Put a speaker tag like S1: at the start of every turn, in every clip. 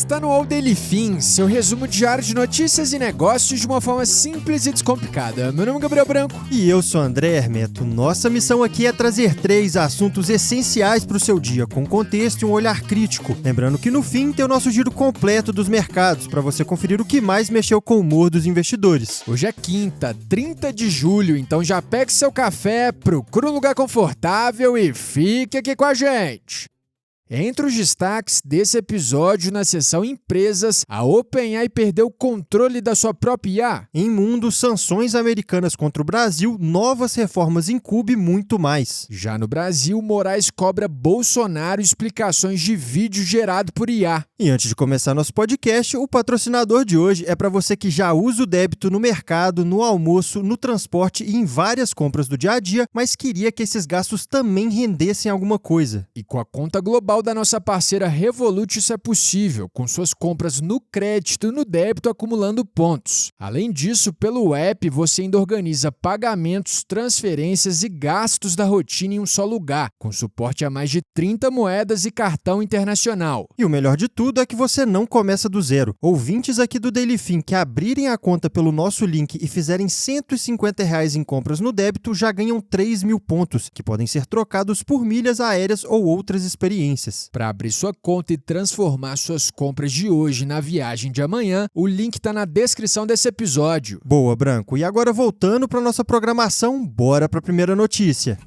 S1: Está no All Daily Fin, seu resumo diário de notícias e negócios de uma forma simples e descomplicada. Meu nome é Gabriel Branco.
S2: E eu sou André Hermeto. Nossa missão aqui é trazer 3 assuntos essenciais para o seu dia, com contexto e um olhar crítico. Lembrando que no fim tem o nosso giro completo dos mercados, para você conferir o que mais mexeu com o humor dos investidores.
S1: Hoje é quinta, 30 de julho, então já pegue seu café, procure um lugar confortável e fique aqui com a gente. Entre os destaques desse episódio na seção Empresas, a OpenAI perdeu o controle da sua própria IA.
S2: Em mundo, sanções americanas contra o Brasil, novas reformas em Cuba e muito mais.
S1: Já no Brasil, Moraes cobra Bolsonaro explicações de vídeo gerado por IA.
S2: E antes de começar nosso podcast, o patrocinador de hoje é para você que já usa o débito no mercado, no almoço, no transporte e em várias compras do dia a dia, mas queria que esses gastos também rendessem alguma coisa.
S1: E com a conta global da nossa parceira Revolut, isso é possível, com suas compras no crédito e no débito acumulando pontos. Além disso, pelo app você ainda organiza pagamentos, transferências e gastos da rotina em um só lugar, com suporte a mais de 30 moedas e cartão internacional.
S2: E o melhor de tudo é que você não começa do zero. Ouvintes aqui do Daily Fin que abrirem a conta pelo nosso link e fizerem R$150 em compras no débito já ganham 3 mil pontos, que podem ser trocados por milhas aéreas ou outras experiências.
S1: Para abrir sua conta e transformar suas compras de hoje na viagem de amanhã, o link está na descrição desse episódio.
S2: Boa, Branco. E agora voltando para nossa programação, bora para a primeira notícia.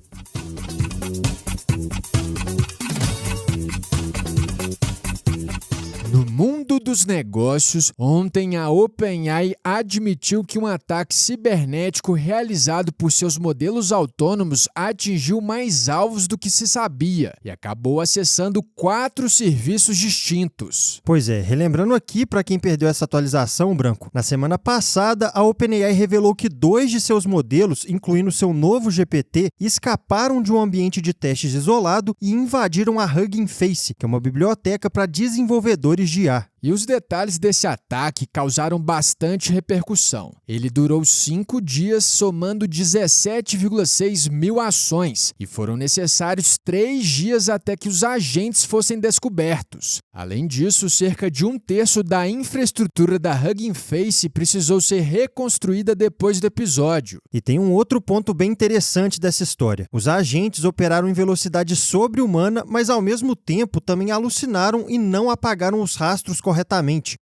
S1: No mundo dos negócios, ontem a OpenAI admitiu que um ataque cibernético realizado por seus modelos autônomos atingiu mais alvos do que se sabia e acabou acessando 4 serviços distintos.
S2: Pois é, relembrando aqui para quem perdeu essa atualização, Branco, na semana passada a OpenAI revelou que 2 de seus modelos, incluindo seu novo GPT, escaparam de um ambiente de testes isolado e invadiram a Hugging Face, que é uma biblioteca para desenvolvedores de IA.
S1: E os detalhes desse ataque causaram bastante repercussão. Ele durou 5 dias, somando 17,6 mil ações, e foram necessários 3 dias até que os agentes fossem descobertos. Além disso, cerca de 1/3 da infraestrutura da Hugging Face precisou ser reconstruída depois do episódio.
S2: E tem um outro ponto bem interessante dessa história. Os agentes operaram em velocidade sobre-humana, mas ao mesmo tempo também alucinaram e não apagaram os rastros corretamente.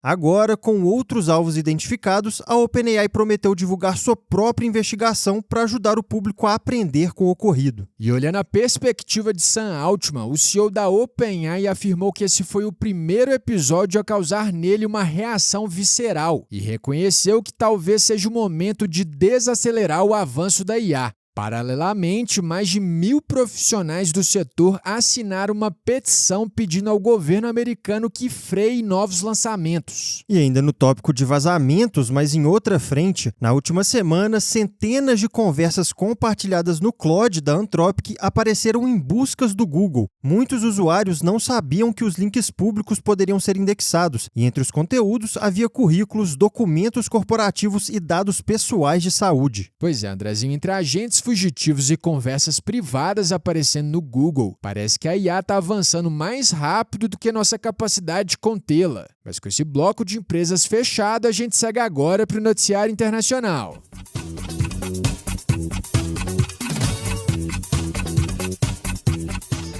S2: Agora, com outros alvos identificados, a OpenAI prometeu divulgar sua própria investigação para ajudar o público a aprender com o ocorrido.
S1: E olhando a perspectiva de Sam Altman, o CEO da OpenAI afirmou que esse foi o primeiro episódio a causar nele uma reação visceral e reconheceu que talvez seja o momento de desacelerar o avanço da IA. Paralelamente, mais de 1.000 profissionais do setor assinaram uma petição pedindo ao governo americano que freie novos lançamentos.
S2: E ainda no tópico de vazamentos, mas em outra frente, na última semana, centenas de conversas compartilhadas no Claude da Anthropic apareceram em buscas do Google. Muitos usuários não sabiam que os links públicos poderiam ser indexados, e entre os conteúdos havia currículos, documentos corporativos e dados pessoais de saúde.
S1: Pois é, Andrezinho, entre agentes fugitivos e conversas privadas aparecendo no Google, parece que a IA está avançando mais rápido do que nossa capacidade de contê-la. Mas com esse bloco de empresas fechado, a gente segue agora para o noticiário internacional.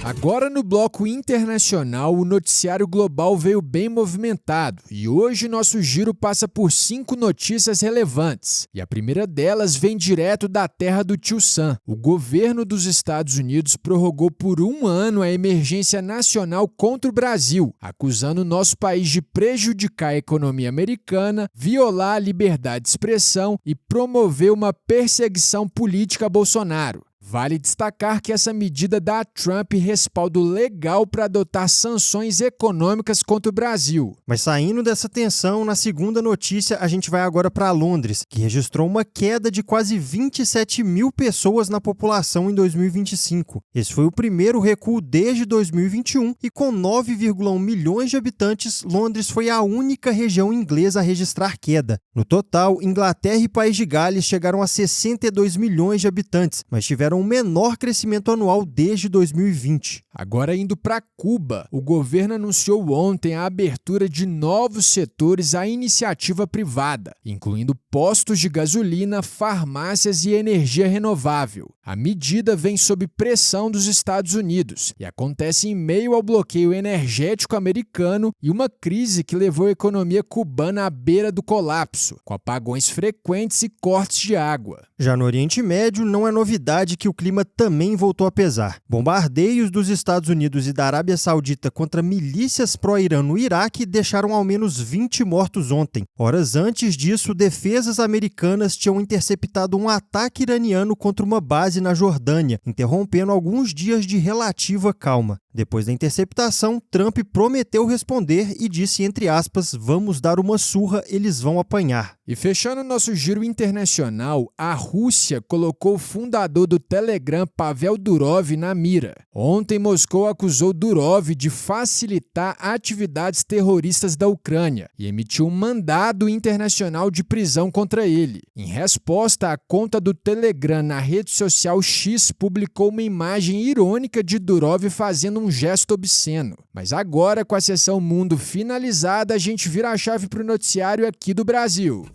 S1: Agora no bloco internacional, o noticiário global veio bem movimentado e hoje nosso giro passa por 5 notícias relevantes. E a primeira delas vem direto da terra do tio Sam. O governo dos Estados Unidos prorrogou por 1 ano a emergência nacional contra o Brasil, acusando o nosso país de prejudicar a economia americana, violar a liberdade de expressão e promover uma perseguição política a Bolsonaro. Vale destacar que essa medida dá a Trump respaldo legal para adotar sanções econômicas contra o Brasil.
S2: Mas saindo dessa tensão, na segunda notícia, a gente vai agora para Londres, que registrou uma queda de quase 27 mil pessoas na população em 2025. Esse foi o primeiro recuo desde 2021 e com 9,1 milhões de habitantes, Londres foi a única região inglesa a registrar queda. No total, Inglaterra e País de Gales chegaram a 62 milhões de habitantes, mas tiveram o menor crescimento anual desde 2020.
S1: Agora indo para Cuba, o governo anunciou ontem a abertura de novos setores à iniciativa privada, incluindo postos de gasolina, farmácias e energia renovável. A medida vem sob pressão dos Estados Unidos e acontece em meio ao bloqueio energético americano e uma crise que levou a economia cubana à beira do colapso, com apagões frequentes e cortes de água.
S2: Já no Oriente Médio, não é novidade que o clima também voltou a pesar. Bombardeios dos Estados Unidos e da Arábia Saudita contra milícias pró-Irã no Iraque deixaram ao menos 20 mortos ontem. Horas antes disso, defesas americanas tinham interceptado um ataque iraniano contra uma base na Jordânia, interrompendo alguns dias de relativa calma. Depois da interceptação, Trump prometeu responder e disse, entre aspas, vamos dar uma surra, eles vão apanhar.
S1: E fechando nosso giro internacional, a Rússia colocou o fundador do Telegram, Pavel Durov, na mira. Ontem, Moscou acusou Durov de facilitar atividades terroristas da Ucrânia e emitiu um mandado internacional de prisão contra ele. Em resposta, a conta do Telegram na rede social X publicou uma imagem irônica de Durov fazendo um gesto obsceno. Mas agora, com a sessão Mundo finalizada, a gente vira a chave para o noticiário aqui do Brasil.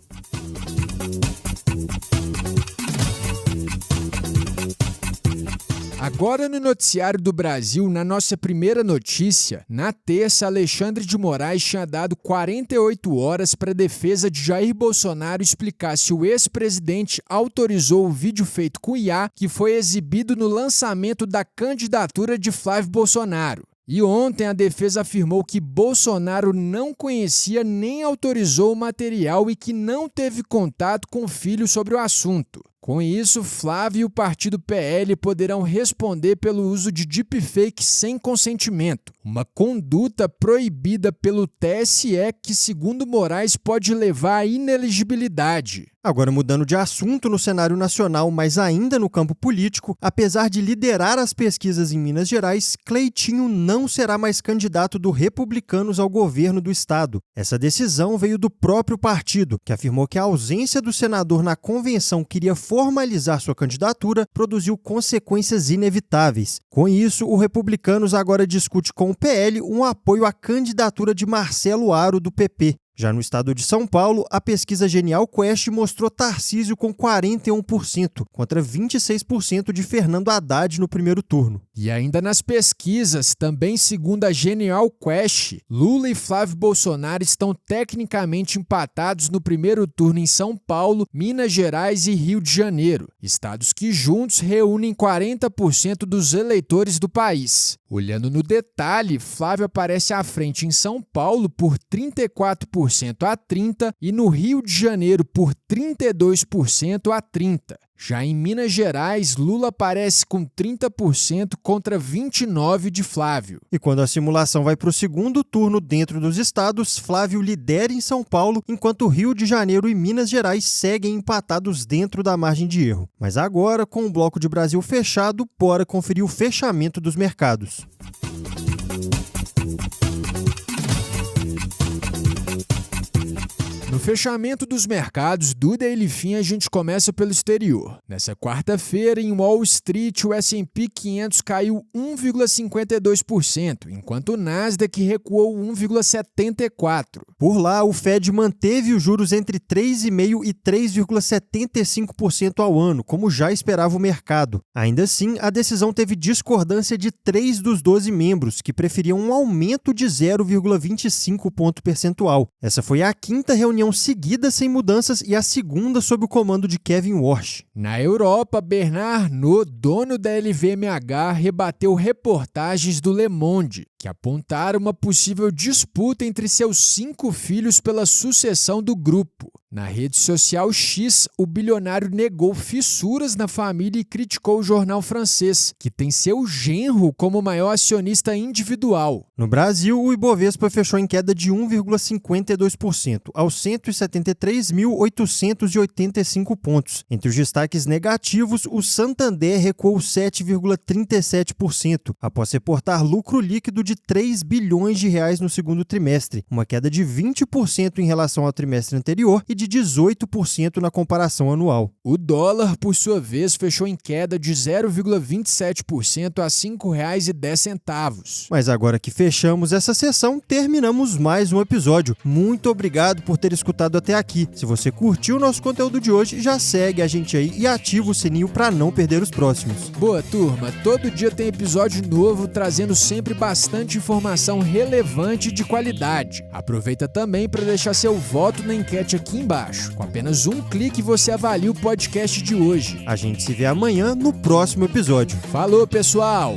S1: Agora no noticiário do Brasil, na nossa primeira notícia, na terça, Alexandre de Moraes tinha dado 48 horas para a defesa de Jair Bolsonaro explicar se o ex-presidente autorizou o vídeo feito com IA que foi exibido no lançamento da candidatura de Flávio Bolsonaro. E ontem a defesa afirmou que Bolsonaro não conhecia nem autorizou o material e que não teve contato com o filho sobre o assunto. Com isso, Flávio e o partido PL poderão responder pelo uso de deepfake sem consentimento, uma conduta proibida pelo TSE que, segundo Moraes, pode levar à inelegibilidade.
S2: Agora, mudando de assunto no cenário nacional, mas ainda no campo político, apesar de liderar as pesquisas em Minas Gerais, Cleitinho não será mais candidato do Republicanos ao governo do estado. Essa decisão veio do próprio partido, que afirmou que a ausência do senador na convenção que iria formalizar sua candidatura produziu consequências inevitáveis. Com isso, o Republicanos agora discute com o PL um apoio à candidatura de Marcelo Aro, do PP. Já no estado de São Paulo, a pesquisa Genial Quest mostrou Tarcísio com 41%, contra 26% de Fernando Haddad no primeiro turno.
S1: E ainda nas pesquisas, também segundo a Genial Quest, Lula e Flávio Bolsonaro estão tecnicamente empatados no primeiro turno em São Paulo, Minas Gerais e Rio de Janeiro, estados que juntos reúnem 40% dos eleitores do país. Olhando no detalhe, Flávio aparece à frente em São Paulo por 34% a 30% e no Rio de Janeiro por 32% a 30%. Já em Minas Gerais, Lula aparece com 30% contra 29% de Flávio.
S2: E quando a simulação vai para o segundo turno dentro dos estados, Flávio lidera em São Paulo, enquanto Rio de Janeiro e Minas Gerais seguem empatados dentro da margem de erro. Mas agora, com o bloco de Brasil fechado, bora conferir o fechamento dos mercados.
S1: No fechamento dos mercados do Daily Fin, a gente começa pelo exterior. Nessa quarta-feira, em Wall Street, o S&P 500 caiu 1,52%, enquanto o Nasdaq recuou 1,74%.
S2: Por lá, o Fed manteve os juros entre 3,5% e 3,75% ao ano, como já esperava o mercado. Ainda assim, a decisão teve discordância de 3 dos 12 membros, que preferiam um aumento de 0,25 ponto percentual. Essa foi a quinta reunião seguida sem mudanças e a segunda sob o comando de Kevin Warsh.
S1: Na Europa, Bernard Arnault, dono da LVMH, rebateu reportagens do Le Monde, que apontaram uma possível disputa entre seus 5 filhos pela sucessão do grupo. Na rede social X, o bilionário negou fissuras na família e criticou o jornal francês, que tem seu genro como maior acionista individual.
S2: No Brasil, o Ibovespa fechou em queda de 1,52%, aos 173.885 pontos. Entre os destaques negativos, o Santander recuou 7,37%, após reportar lucro líquido de 3 bilhões de reais no segundo trimestre, uma queda de 20% em relação ao trimestre anterior e de de 18% na comparação anual.
S1: O dólar, por sua vez, fechou em queda de 0,27% a R$ 5,10.
S2: Mas agora que fechamos essa sessão, terminamos mais um episódio. Muito obrigado por ter escutado até aqui. Se você curtiu o nosso conteúdo de hoje, já segue a gente aí e ativa o sininho para não perder os próximos.
S1: Boa, turma. Todo dia tem episódio novo, trazendo sempre bastante informação relevante e de qualidade. Aproveita também para deixar seu voto na enquete aqui embaixo. Com apenas um clique você avalia o podcast de hoje.
S2: A gente se vê amanhã no próximo episódio.
S1: Falou, pessoal!